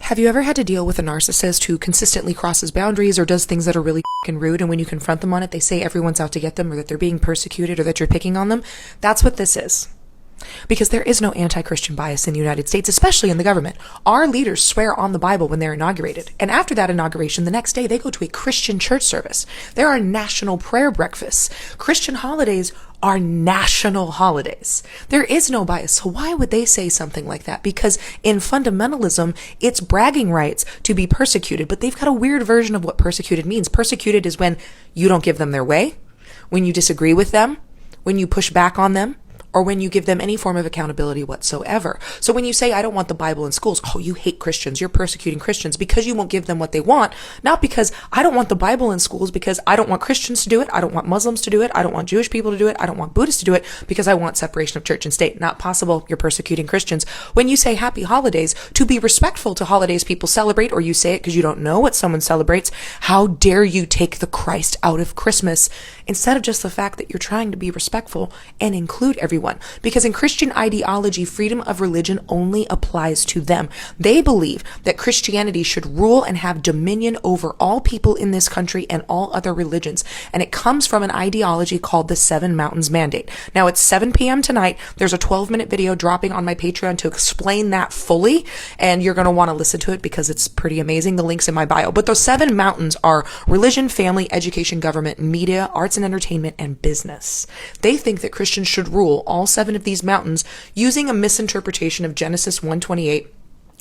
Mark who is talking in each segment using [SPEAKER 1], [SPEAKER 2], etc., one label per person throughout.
[SPEAKER 1] Have you ever had to deal with a narcissist who consistently crosses boundaries or does things that are really f***ing rude, and when you confront them on it, they say everyone's out to get them or that they're being persecuted or that you're picking on them? That's what this is. Because there is no anti-Christian bias in the United States, especially in the government. Our leaders swear on the Bible when they're inaugurated. And after that inauguration, the next day, they go to a Christian church service. There are national prayer breakfasts. Christian holidays are national holidays. There is no bias. So why would they say something like that? Because in fundamentalism, it's bragging rights to be persecuted. But they've got a weird version of what persecuted means. Persecuted is when you don't give them their way, when you disagree with them, when you push back on them, or when you give them any form of accountability whatsoever. So when you say, I don't want the Bible in schools, oh, you hate Christians, you're persecuting Christians because you won't give them what they want, not because I don't want the Bible in schools because I don't want Christians to do it, I don't want Muslims to do it, I don't want Jewish people to do it, I don't want Buddhists to do it, because I want separation of church and state. Not possible, you're persecuting Christians. When you say happy holidays, to be respectful to holidays people celebrate, or you say it because you don't know what someone celebrates, how dare you take the Christ out of Christmas, instead of just the fact that you're trying to be respectful and include everyone. Because in Christian ideology, freedom of religion only applies to them. They believe that Christianity should rule and have dominion over all people in this country and all other religions. And it comes from an ideology called the Seven Mountains Mandate. Now it's 7 p.m. tonight. There's a 12-minute video dropping on my Patreon to explain that fully. And you're going to want to listen to it because it's pretty amazing. The link's in my bio. But those 7 mountains are religion, family, education, government, media, arts and entertainment, and business. They think that Christians should rule all 7 of these mountains using a misinterpretation of Genesis 1:28,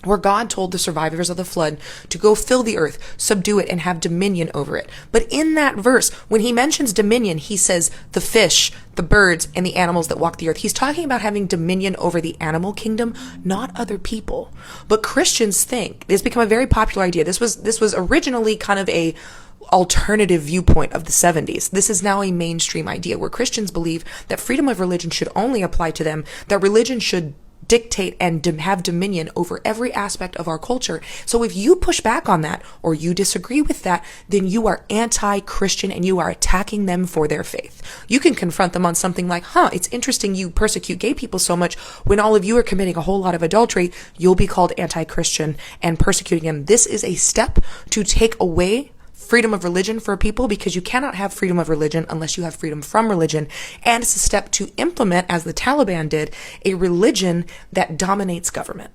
[SPEAKER 1] where God told the survivors of the flood to go fill the earth, subdue it, and have dominion over it. But in that verse, when he mentions dominion, he says the fish, the birds, and the animals that walk the earth. He's talking about having dominion over the animal kingdom, not other people. But Christians think, it's become a very popular idea. This was originally kind of a alternative viewpoint of the 70s. This is now a mainstream idea where Christians believe that freedom of religion should only apply to them, that religion should dictate and have dominion over every aspect of our culture. So if you push back on that or you disagree with that, then you are anti-Christian and you are attacking them for their faith. You can confront them on something like, it's interesting you persecute gay people so much when all of you are committing a whole lot of adultery. You'll be called anti-Christian and persecuting them. This is a step to take away freedom of religion for people, because you cannot have freedom of religion unless you have freedom from religion. And it's a step to implement, as the Taliban did, a religion that dominates government.